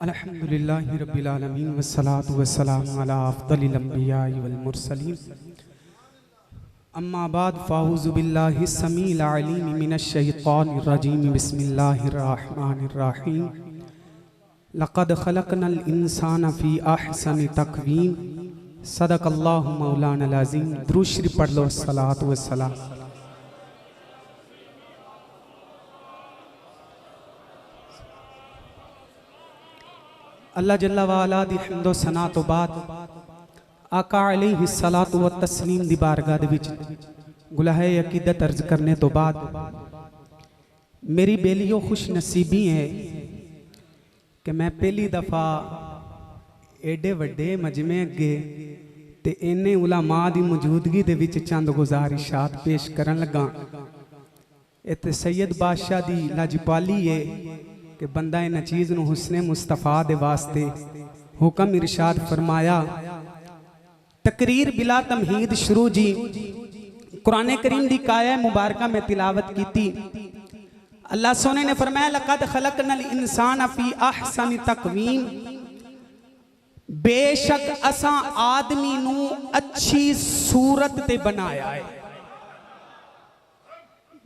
अल्हम्दुलिल्लाहि रब्बिल आलमीन वस्सलातु वस्सलामु अला अफ़्ज़लिल अंबियाइ वल मुरसलीन अम्मा बाद फ़अऊज़ु बिल्लाहिस समीइल अलीम मिनश शैतानिर रजीम बिस्मिल्लाहिर रहमानिर रहीम लक़द ख़लक़नल इंसाना फ़ी अहसनि तक़वीम सदक़ल्लाहु मौलानल अज़ीम। दुरूद शरीफ पढ़ लो। सलात व सलाम अल्लाह जल्ला वाला दी हम्दो सना तो बाद आका अलैहि सलातु व तस्लीम दी बारगाह दे विच गुलाहे अकीदत अर्ज करने तो बाद मेरी बेलियो खुश नसीबी है कि मैं पहली दफा एडे वड्डे मजमे अगे ते इन्ने उलमा दी मौजूदगी दे विच चंद गुजारिशात पेश करन लगा। इत्थे सैयद बादशाह दी लाजपाली है कि बंदा इन चीज़ नूं हुस्ने मुस्तफा दे वास्ते हुक्म इरशाद फरमाया। तकरीर बिला तमहीद शुरू जी कुरान करीम दी काया मुबारका में तिलावत की। अल्लाह सोने ने फरमाया लक़द ख़लक़नल इंसान फ़ी अहसनि तक़वीम, बेशक असां आदमी नूं अच्छी सूरत ते बनाया है।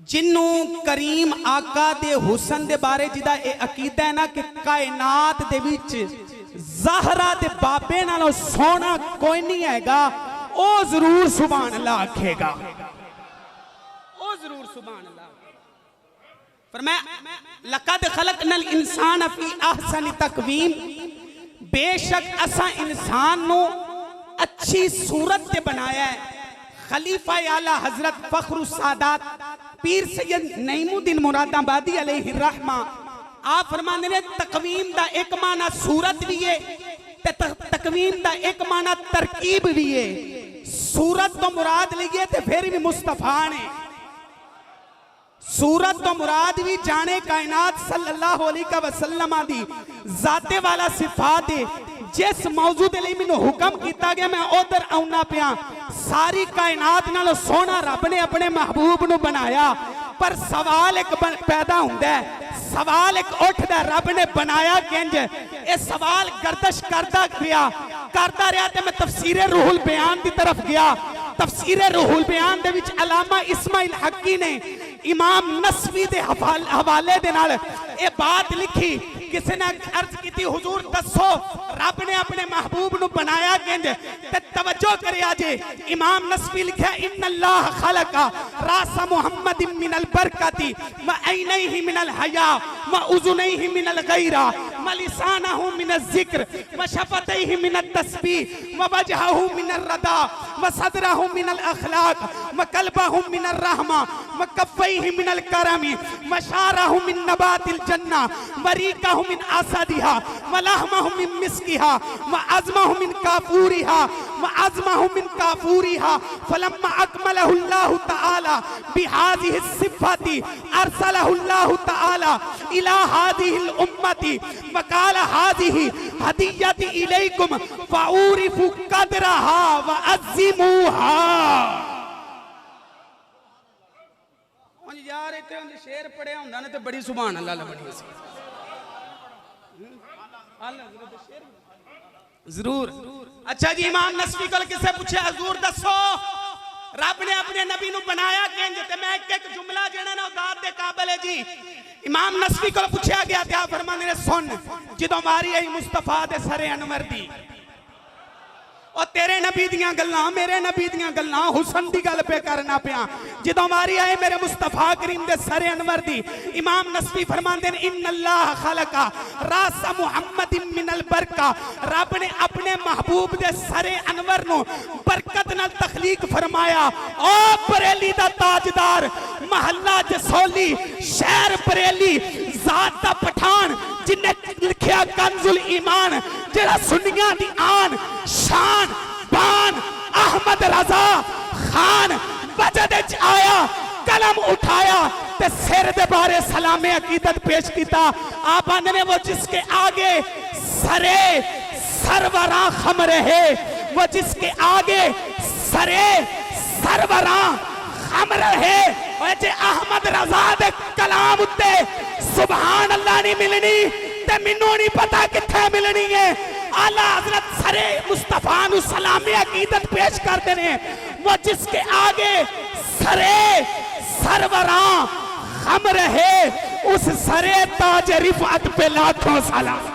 जिन्नू करीम आका दे हुसन दे बारे जिदा ए अकीदा है ना कि कायनात दे विच ज़हरा दे बाबे नालों सोना कोई नहीं हैगा, ओ जरूर सुभान अल्लाह आखेगा, ओ जरूर सुभान अल्लाह। फरमाया लक़द ख़लक़नल इंसान फ़ी अहसनि तक़वीम, बेशक असा इंसान नू अच्छी सूरत ते बनाया है। खलीफा आला हजरत फखरुस सादात पीर सैयद नईमुद्दीन मुरादाबादी अलैहि रहमा आप फरमाते ने तकवीम दा एक माना सूरत भी है ते तकवीम दा एक माना तरकीब भी है। सूरत तो मुराद लीए ते फिर भी मुस्तफा ने सूरत तो मुराद भी जाने कायनात सल्लल्लाहु अलैहि वसल्लम दी जाते वाला सिफात है। जिस मौजू दे लई मैनूं हुक्म किया गया मैं उधर आउना पिया। सारी कायनात नालों सोहना रब ने अपने महबूब नूं बनाया, पर सवाल एक पैदा हुंदा है, सवाल एक उठदा रब ने बनाया किंज। ये सवाल गर्दश करदा रहा ते मैं तफसीरे रूहुल बयान की तरफ गया। तफसीरे रूहुल बयान दे विच अलामा इस्माइल हक्की ने इमाम नस्वी दे हवाले दे नाल ये बात लिखी। किसी ने अर्ज की हुजूर दसो रब ने अपने महबूब नूं बनाया किंज, ते तवज्जो करिया जे इमाम नस्वी लिखा इन्नल्लाह खलका रास मुहम्मदिन मिनल बरकती व ऐनैहि मिनल हया व उज़ुनैहि मिनल गैरा व लिसानहु मिनल ज़िक्र व शफ़तैहि मिनल तस्बीह व वजहहु मिनल रदा व सदरहु मिनल अखलाक व कल्बहु मिनल रहमा व कफ़ैहि मिनल करमी व शारहु मिन नबातिल जन्ना व रीकहु मिन असदिहा व लहमहु मिन मिस्किहा व अज़महु मिन काफूरिहा व अज़महु मिन काफूरिहा फलम्मा अकमलहु अल्लाहु तआला बिहाज़िहि सिफ़ाति अरसलहु अल्लाहु तआला इला हाज़िहिल उम्मति व क़ाल हाज़िहि हदिय्यति इलैकुम फ़ऊरिफ़ु क़दरहा व अज़्ज़िमूहा। यार इतने शेर पढ़िया होंदा ने ते बड़ी सुभान अल्लाह लबनी सी जरूर। अच्छा जी इमाम नस्वी को किसे पूछे हजूर दसो रब ने अपने नबी नूं बनाया किंज, ते मैं एक जुमला जेड़ा ना दाद दे काबिल है जी। इमाम नस्वी को पूछा गया ते आप फरमांदे ने सुन जदों मारी आई मुस्तफा दे सरे अनवर दी और तेरे नबी दियां गल्लां मेरे नबी दियां गल्लां हुसन दी गल पे करना पिया। जदों मारी आए मेरे मुस्तफा करीम दे सरे अनवर दी इमाम नस्वी फरमांदे ने इन्नल्लाह खलका रास मुहम्मदिन मिनल बरका, रब ने अपने महबूब दे सरे अनवर नु बरकत नाल तखलीक फरमाया। ओ बरेली दा ताजदार महल्ला जसोली शहर बरेली जात दा पठान जिन्ने लिखिया कंजुल ईमान जेड़ा सुन्नियां दी आन शान बान अहमद रजा खान बजद आया कलम उठाया ते सिर दे बारे सलामे अकीदत पेश किया। आप आने वो जिसके आगे सरे सरवरा खम रहे, वो जिसके आगे सरे सरवरा खम रहे। और जे अहमद रजा दे कलाम उत्ते सुभान अल्लाह नहीं मिलनी ते मैनू नहीं पता कित्थे मिलनी है। आला हजरत सरे मुस्तफा नु सलामी अकीदत पेश करते ने, वो जिसके आगे सरे सरवरा हम रहे, उस सरे ताज रिफत पे लाखों सलाम।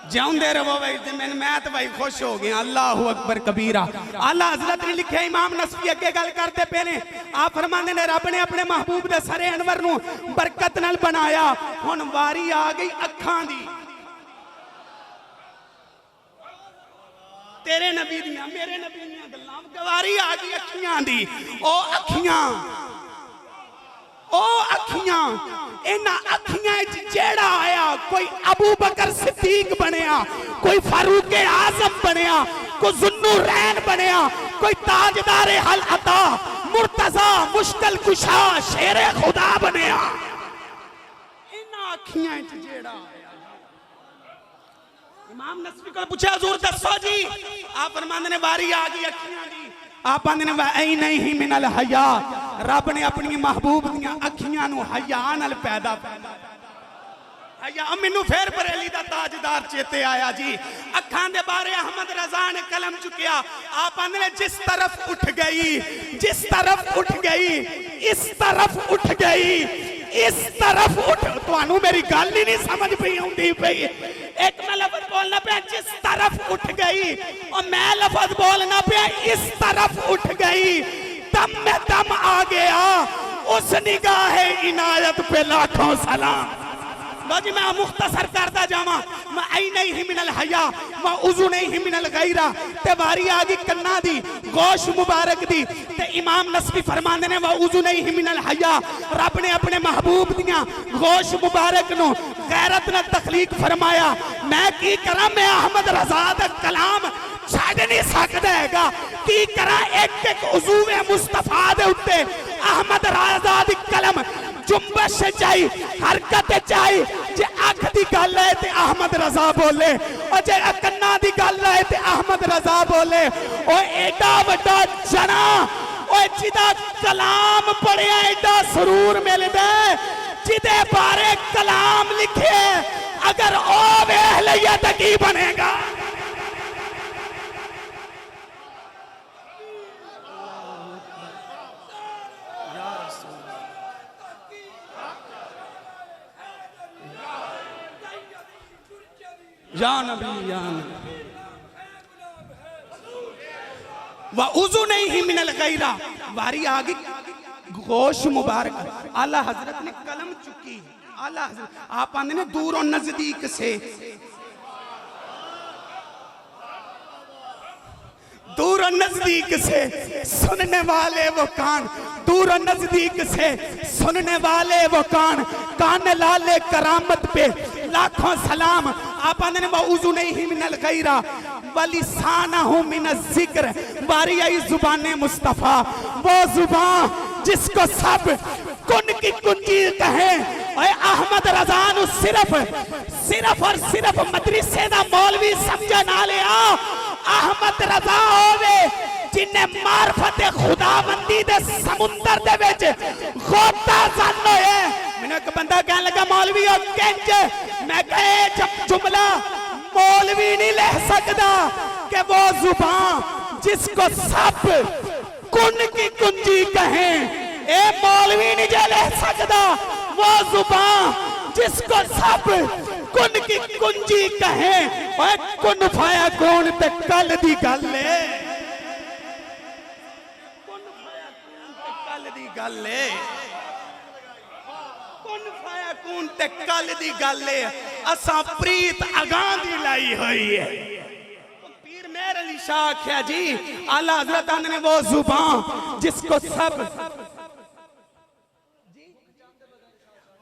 जाऊंदे रहो भाई, मैं तो भाई खुश हो गया। अल्लाह अकबर कबीरा। आला हजरत ने लिखे, इमाम नसवी अगे गल करते पे ने, आप फरमाते ने रब ने अपने महबूब दे सरे अनवर नू बरकत नाल बनाया। हुण वारी आ गई अखां दी, तेरे नबी दियां मेरे नबी दियां गल्लां, गवारी आ गई अखियां दी। ओ अखियां, ओ अखियां, इन्हां अखियां जेड़ा आया, कोई अबू बकर सिद्दीक बनया, कोई फारूक आजम बनया, कोई जुन्नुरैन बनया, कोई ताजदार हल अता मुर्तजा मुश्किल कुशा शेरे खुदा बनया। इन्हां अखियां जेड़ा आया, इमाम नसवी को पूछा हुजूर दसो जी, आप फरमांदे ने बारी आ गई अखियां दी। आप आंदे ने ऐ नहीं मिनल हया, रब ने अपनी महबूब दियां अखियां नू हया नाल पैदा हया। मैनू फिर बरेली दा ताजदार चेते आया जी। अखां दे बारे अहमद रजा ने कलम चुकिया। आप आंदे ने जिस तरफ उठ गई, जिस तरफ उठ गई, इस तरफ उठ गई, इस तरफ उठ, तुहानू मेरी गल ही नहीं समझ पई आउंदी पई। एक मैं लफ्ज बोलना पे जिस तरफ उठ गई, और मैं लफ्ज बोलना पे इस तरफ उठ गई। दम में दम आ गया, उस निगाह इनायत पे लाखों सलाम। लो जी मैं मुख्तसर करता जावा, मैं आई नहीं ही मिनल हया, मैं उजू नहीं ही मिनल गैरा। ते वारी आ गई कन्ना दी, गोश मुबारक दी। ते इमाम नसवी फरमांदे ने वह उजू नहीं ही मिनल हया, रब ने अपने महबूब दियां गोश मुबारक नो गैरत न तखलीक फरमाया। मैं की करा, मैं अहमद रजा दा कलाम छड़ नहीं सकदा हैगा। की करा, एक एक उजूवे मुस्तफा दे उत्ते अहमद रजा दी कलम जुम्बश चाहिए, हरकत चाहिए। जे अख दी गल है ते अहमद रजा बोले, और जे कन्ना दी गल है ते अहमद रजा बोले। ओ एडा वड्डा जना, ओ जिदा कलाम पढ़िया एडा सुरूर मिलदा, जिदे बारे कलाम लिखे, अगर ओ वेख लइए तो की बनेगा। या नबी या नबी, व उजू नहीं ही मिनल गैरा। वारी आ गई गोश मुबारक। आला हजरत ने कलम चुकी। आला हजरत आप आंदे ने दूर और नजदीक से, दूर और नजदीक से सुनने वाले वो कान, दूर और नजदीक से सुनने वाले वो कान, कान लाले करामत पे लाखों सलाम। आप आंदे ने मौजू नहीं ही मिनल गैरा, वलिसाना हूँ मिन जिक्र। बारी आई जुबाने मुस्तफा, वो जुबान जिसको सब कुन की कुंजी कहे। अहमद रजा नु सिर्फ और सिर्फ मदरसे दा मौलवी समझा ना लिया। अहमद रजा होवे जिन्हें मार्फत खुदाबंदी दे समुंदर दे विच गोता जन होए। मैंने एक बंदा कहने लगा मौलवी और किंज, मैं कहे जब जुमला मौलवी नहीं ले सकता कि वो जुबान जिसको सब कुन की कुंजी कहे, ए मौलवी नहीं जे ले सकता। वो जुबान जिसको सब कुन की कुंजी कहे, और कुन फाया कौन ते कल दी गल है, कुन फाया कौन ते कल दी गल है, कुन फाया कौन ते कल दी गल है। असा प्रीत अगां दी लाई हुई है। पीर मेहर अली शाह आख्या जी, आला हजरत ने वो जुबान जिसको सब,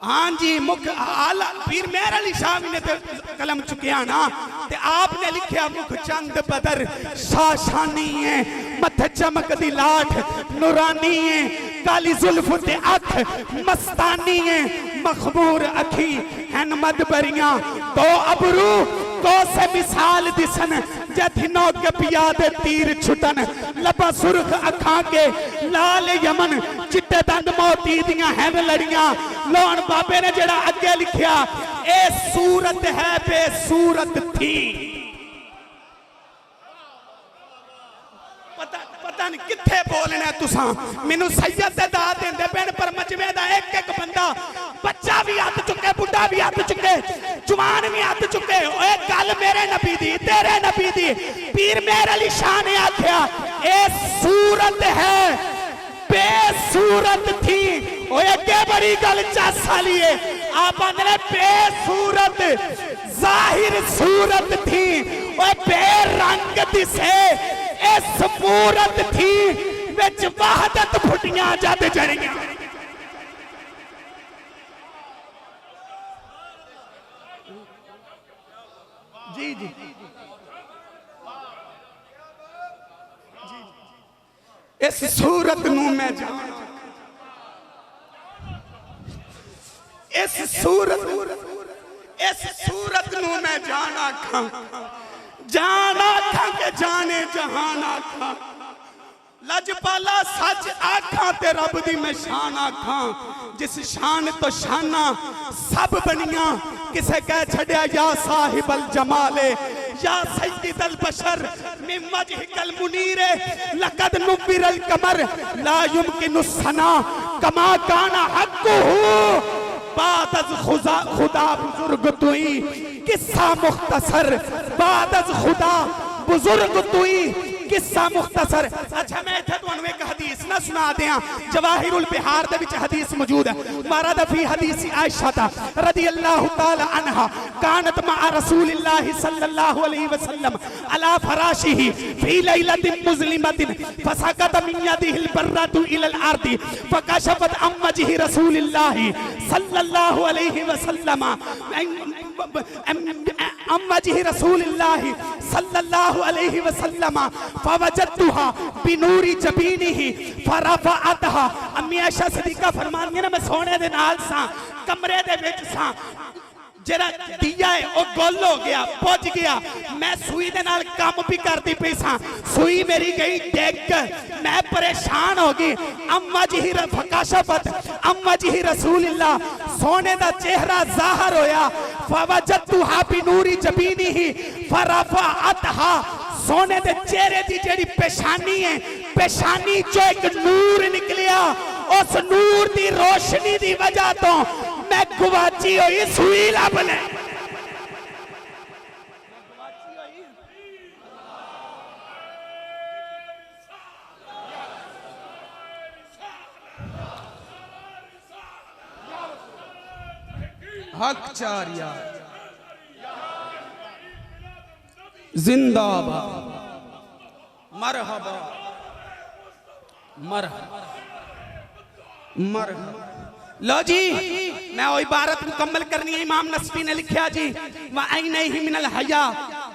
हाँ जी मुख आला पीर मेहर अली शाह ने तो कलम चुकिया ना, ते आपने लिखा मुख चंद बदर शाशानी है, मथ चमक दी लाठ नूरानी है, काली जुल्फ ते अख मस्तानी है, मखबूर अखी हैन मदबरियां तो अबरू को से मिसाल दिसन जथिनो के पिया दे तीर छुटन लबा सुर्ख अखा के लाल यमन चिट्टे दंद मोती दियां हैन लड़ियां लोन बाबे ने जड़ा अगे लिखिया ए सूरत है बेसूरत थी पता नहीं किथे बोलना तुसा मैनू सैयद दे दा देंदे पेन पर मजमे दा एक एक बंदा बच्चा भी हाथ चुके बुढ़ा भी हाथ चुके जवान भी हाथ चुके ओए गल मेरे नबी दी तेरे नबी दी पीर मेरे अली शाह ने आख्या ए सूरत है बेसूरत थी ओए के बड़ी गल चस वाली है आप आंदे बेसूरत जाहिर सूरत थी ओए बेरंग दिसे इस मूरत थी विच वहदत फुटियां जद जड़ियां जी जी इस सूरत नू मैं जाना इस सूरत नू मैं जाना खां जाना खा के जाने जहान आखा लजपाला सच आखा ते रब दी मैं शान आखा जिस शान तो शाना सब बनिया किसे कह छड़िया या साहिबल जमाले या सय्यदल बशर मिन वजहिकल मुनीरे लक़द नुव्विरल कमर ला युमकिनु सना कमा काना हक़्क़ुहु बाद अज़ खुदा बुजुर्ग तुई किस्सा मुख्तसर बाद अज़ खुदा बुजुर्ग तुई किस्सा मुख्तसर अच्छा मैं इत्थे तुहानू एक हदीस ना सुना दियां जवाहिरुल बिहार दे विच हदीस मौजूद है वारद फी हदीस आयशा रदियल्लाहु ताला अन्हा कानत मा रसूलिल्लाह सल्लल्लाहु अलैहि वसल्लम अला फराशिही फी लैलतिन मुज़लिमतिन फसकत मिन यदिहिल बर्रतु इलल अर्दी फकशफत अम वजहि रसूलिल्लाह सल्लल्लाहु अलैहि वसल्लम अम वजहि रसूलिल्लाह सल्लल्लाहु अलैहि वसल्लम फवजदतुहा बिनूरी जबीनिही फरफअतहा अम्मी आयशा सिद्दीका फरमानी है ना मैं सोने दे नाल सा कमरे दे विच सा जरा दिया है वो गोल हो गया पुज गया मैं सुई दे नाल काम भी करती पई सा सुई मेरी गई डिग मैं परेशान हो गई अम्मा जी ही फकाशफत अम्मा जी ही रसूलुल्लाह सोने दा चेहरा जाहिर होया फवजदतुहा बिनूरी जबीनिही फरफअतहा सोने दे चेहरे दी जेड़ी पेशानी है पेशानी चो एक नूर निकलिया उस नूर दी रोशनी दी वजह तो मैं गुवाची हुई सुई लब ले हक चारिया जिंदाबाद मरहबा मरहबा मरहबा लो जी मैं वो इबारत मुकम्मल करनी है इमाम नस्फी ने लिखा जी व ऐनैहि मिनल हया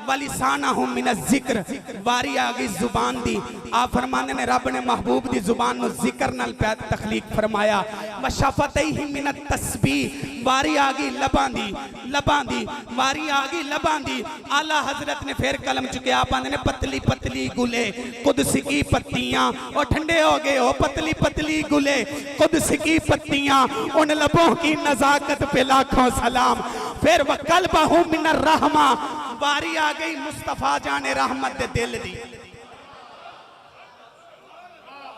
व लिसानहु मिनज़ ज़िक्र बारी आ गई जुबान दी आप फरमाने ने रब ने महबूब दी जुबान नु जिक्र नाल पैदा तखलीक फरमाया व शफतैहि मिनत तस्बीह बारी आ गई लबां दी बारी आ गई लबां दी आला हजरत ने फिर कलम चुके आप आंदे ने पतली पतली गुले कुदस की पत्तियां ओ ठंडे हो गए हो पतली पतली गुले कुदस की पत्तियां उन लबों की नजाकत पे लाखों सलाम फिर वकल बहु मिनर रहमा बारी आ गई मुस्तफा जाने रहमत दे दिल दी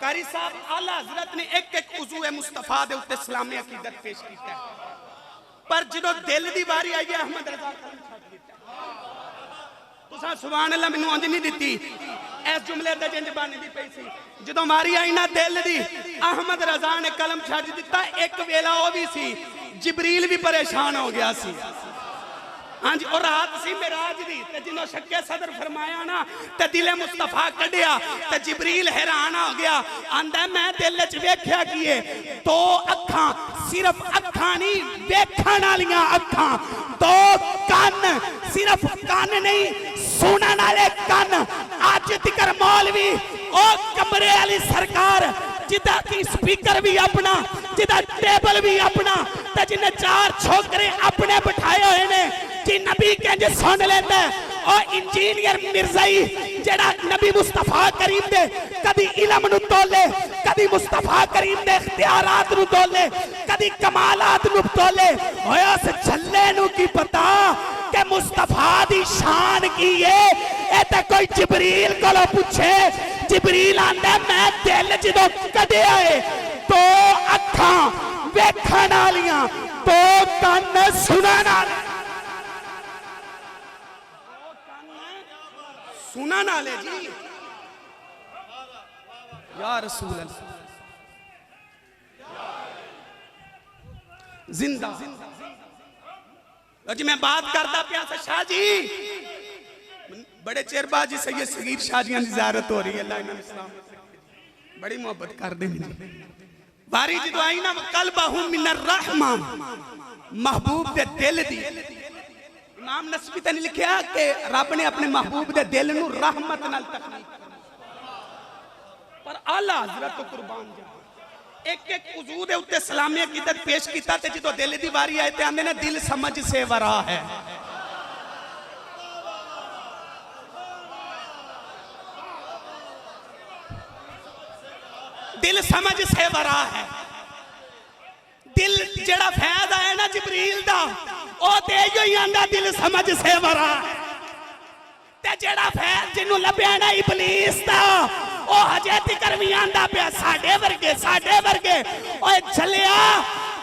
कारी साहब आला हजरत ने एक एक उज़ू मुस्तफा दे उत्ते सलामी अकीदत पेश कीता पर जदों दिल दी बारी आई है अहमद रजा छड्ड दिता तुसां सुभान अल्लाह मैनू अंज नहीं दित्ती इस जुमले दे जिंज बन दी पई सी जदों मारी आई ना दिल दी अहमद रजा ने कलम छड्ड दिता एक वेला ओ भी सी जिबरील भी परेशान हो गया सी हाँ जी और रात सी मेराज दी ते जिन्हों शक्के सदर फरमाया ना ते दिले मुस्तफा कढ़िया ते जिबरील हैरान हो गया आंदा मैं दिल च वेख्या किए दो अखां सिर्फ अखां नहीं वेखण वालियां अखां दो कान सिर्फ कान नहीं सुनने वाले कान अज तिकर मौलवी ओ कमरे वाली सरकार जिदा की स्पीकर भी अपना, जिदा टेबल भी अपना, ते जिन्हें 4 छोकरे अपने बिठाए हुए ने, जी नबी कहंज सुन लेंदा है। और इंजीनियर मिर्जाई जेड़ा नबी मुस्तफा करीम दे कदी इलम नु तोले, कदी मुस्तफा करीम दे इख्तियारात नु तोले, कदी कमालात नु तोले, होया उस झल्ले नु की पता कि मुस्तफा दी शान की है। ए ते कोई जिबरील कोलों पूछे, जिबरील आंदा मैं दिल जदों कढिया है, 2 अखां वेखण वालियां, 2 कन सुनण वाले, सुना ना ले जी या रसूल अल्लाह जिंदा। जी मैं बात करता पिया था शाह जी, बड़े चेर बाद जी सैयद सगीर शाह जी की ज़ियारत हो रही है, अल्लाह इन्हें सलामत, बड़ी मोहब्बत कर दे। बारी जो आई ना कल बाहू मिनर रहमा, महबूब दे दिल दी। इमाम नस्बी ने लिखा कि रब ने अपने महबूब दे दिल नू रहमत नाल तखलीक पर आला हजरत तो कुर्बान जा एक एक वजू दे उत्ते सलामी अकीदत पेश कीता ते जदों दिल दी वारी आए ते आंदे ने दिल समझ से वरा है। दिल समझ से वरा है। दिल जेड़ा फैज़ आया ना जिबरील दा ओ ते इहो ही आंदा दिल समझ से वरा है। ते जेड़ा फैज़ जिन्नू लभ्या ना इबलीस दा ओ हजे तिकर भी आंदा पिया साडे वर्गे ओए झलिया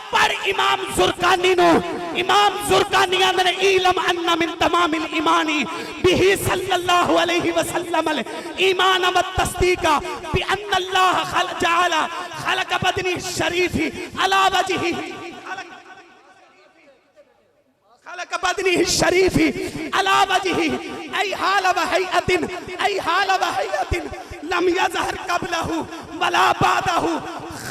पर इमाम जुरकानी नु, इमाम जुरकानी आंदे इलम अन्ना मिन तमामिल ईमानी बिही सल्लल्लाहु अलैहि वसल्लम अल ईमान व तस्दीका बि अन्ना अल्लाह जअला खलक बदनी शरीफी अला वजही खलक बदनी शरीफी अला वजही ऐ हाल व हैअतिन लम यज़हर कबलहु वला बादहु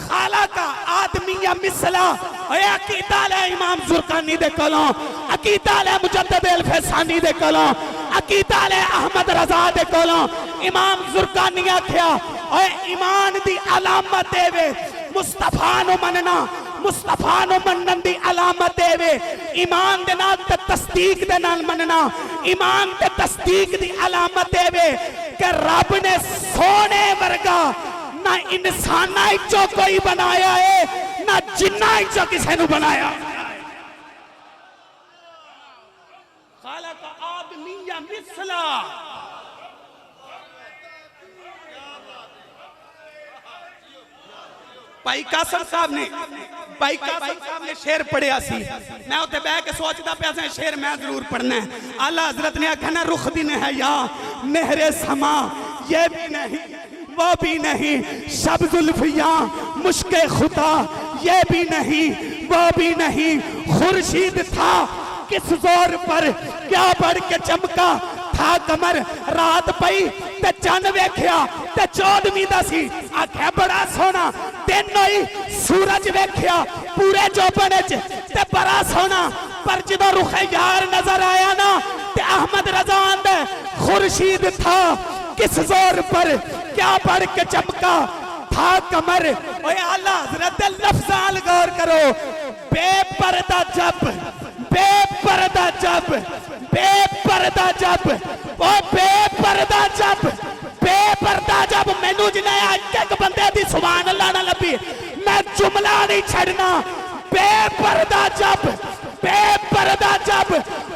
खालका आदमिया मिसला। अकीदा ले इमाम जुरकानी दे कोलों, अकीदा ले मुजद्दिद अल फैसानी दे कोलों, अकीदा ले अहमद रजा दे कोलों इमाम जुरकानी आख्या ओए ईमान दी अलामत देवे मुस्तफा नु मनना, मुस्तफा नु मनन दी अलामत देवे ईमान दे नाल ते तस्दीक दे नाल मनना, ईमान ते तस्दीक दी अलामत देवे कि रब ने सोने वर्गा ना इंसाना चो कोई बनाया है ना जिन्ना चो किसी ने बनाया। खालक आदमिया मिसला। भाई कासम साहब ने शेर पढ़िया सी, मैं उत्ते बह के सोचता पिया सा शेर मैं जरूर पढ़ना है। आला हजरत ने आखा ना रुख दिन है या मेहरे समा ये भी नहीं वो भी नहीं, शब जुल्फिया मुश्के खुदा ये भी नहीं वो भी नहीं, खुर्शीद था किस जोर पर क्या बढ़ के चमका था कमर, रात पई ते चंद वेख्या ते 14वीं दा सी, आख्या बड़ा सोना दिन होई सूरज वेख्या पूरे जोबन च ते बड़ा सोना, पर जदों रुखे यार नजर आया ना ते अहमद रजा आंदा खुर्शीद था किस जोर पर क्या बढ़ के चमका था कमर। ओए आला हजरत लफ्ज़ाल गौर करो, बेपर्दा जब बेपर्दा जब बेपर्दा जब ओ बेपर्दा जब बेपर्दा जब मैनू जिन्हें एक बंदे दी सुभान अल्लाह ना लभी मैं जुमला नहीं छड़ना। बेपर्दा जब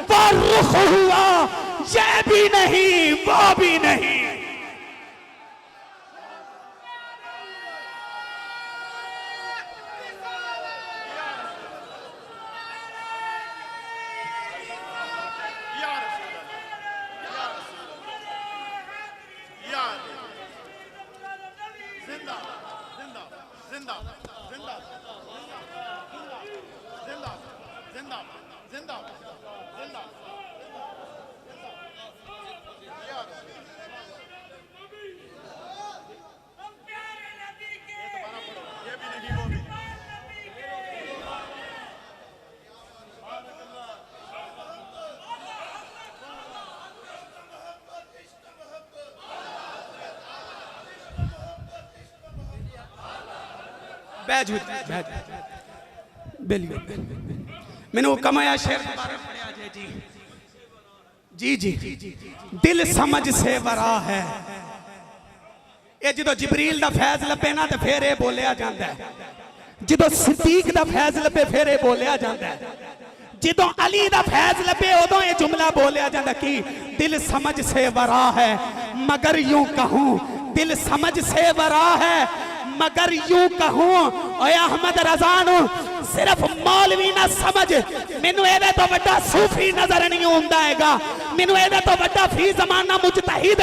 वो रुख हुआ ये भी नहीं वो भी नहीं। बैठ बिल्कुल मैनू कमाया शेर दोबारा पढ़िया जी जी जी दिल समझ से वरा है ये जो जिबरील दा फैज लपे ना तो फिर ये बोलिया जाता है जो सिद्दीक दा फैज लपे फिर ये बोलिया जाता है जो अली दा फैज लपे उदों ये जुमला बोलिया जाता कि दिल समझ से वरा है मगर यूं कहूं दिल समझ से वरा है मगर यूं कहूं ओए अहमद रज़ा सिर्फ मौलवी ना समझ मैनू एदे तो बड़ा सूफी नजर नहीं आउंदा हैगा मैनू एदे तो बड़ा फी जमाना मुजतहिद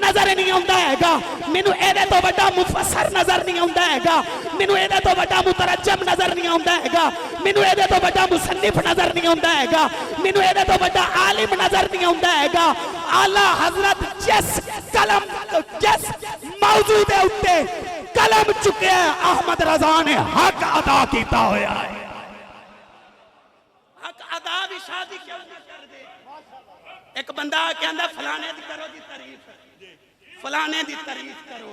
नजर नहीं आउंदा हैगा मैनू एदे तो बड़ा मुफस्सर नजर नहीं आउंदा हैगा मैनू एदे तो बड़ा मुतरज्जम नजर नहीं आउंदा हैगा मैनू एदे तो बड़ा मुसन्निफ नजर नहीं आउंदा हैगा मैनू एदे तो बड़ा आलिम नजर नहीं आउंदा हैगा आला हजरत जिस कलम जिस मौजू दे उत्ते कलम चुके अहमद रज़ा ने हक अदा किया होया है हक अदा भी शादी क्यों ना कर दे एक बंदा कहंदा फलाने दी करो दी तारीफ फलाने दी तारीफ करो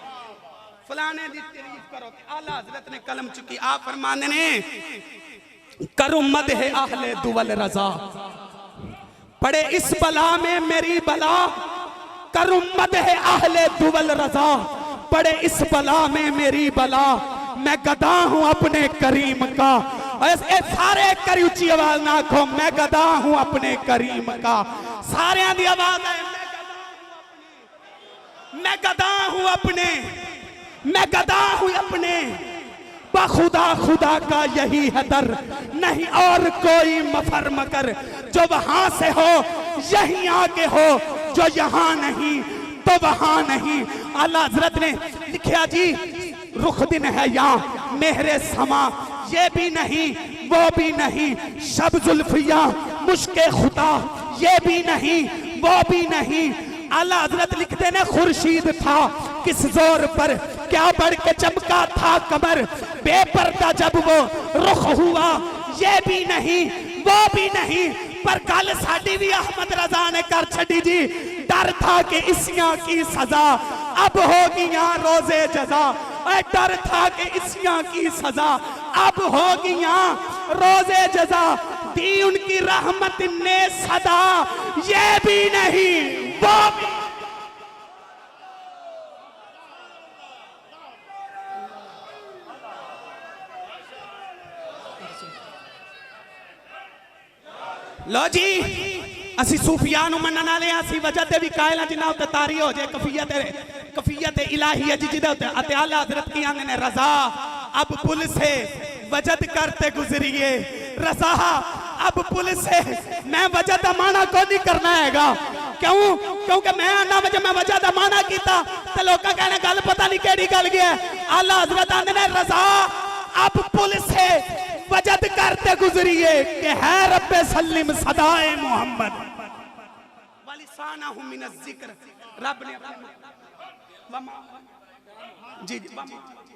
फलाने दी तारीफ करो आला हजरत ने कलम चुकी आप फरमाने ने करो मदह अहले दुवल रज़ा पड़े इस बला में मेरी बला करो मदह अहले दुवल रज़ा पड़े इस बला में मेरी बला मैं गदा हूं अपने करीम का ऐसे सारे करी उच्ची आवाज ना खो मैं गदा हूं अपने करीम का सारे दी आवाज है मैं गदा हूं अपने मैं गदा हूं अपने बखुदा खुदा का यही है दर नहीं और कोई मफर मकर जो वहां से हो यहीं आके हो जो यहां नहीं तो वहां नहीं आला हजरत ने लिखा जी रुख दिन है यहाँ मेहरे समा ये भी नहीं वो भी नहीं शब जुल्फिया मुश्के खुदा ये भी नहीं वो भी नहीं आला हजरत लिखते ने खुर्शीद था किस जोर पर क्या बढ़ के चमका था कमर बेपर्दा जब वो रुख हुआ ये भी नहीं वो भी नहीं पर कल साडी भी अहमद रज़ा ने कर छड़ी जी डर था कि इसियां की सजा अब होगी यहाँ रोजे जजा डर था कि इसियां की सजा अब होगी यहाँ रोजे जजा दी उनकी रहमत ने सदा ये भी नहीं वो भी लो जी असी सूफिया मनन वाले असी वजह ते भी कायल जिन्ना उत्ते तारी हो जाए कफियत इलाही है जिदे उत्ते आला हजरत की आंदे ने रज़ा अब पुल से वजद करते गुजरिए रज़ा अब पुल से मैं वजह दा माना को नहीं करना हैगा क्यों क्योंकि मैं आना मैं वजह दा माना कीता ते लोका कहने गल पता नहीं केड़ी गल गया आला हजरत आंदे ने रज़ा अब पुल से वजद करते गुजरिए कि है रब्बे सल्लिम सदाए मोहम्मद वलिसानहु मिन ज़िक्र रब ने जी जी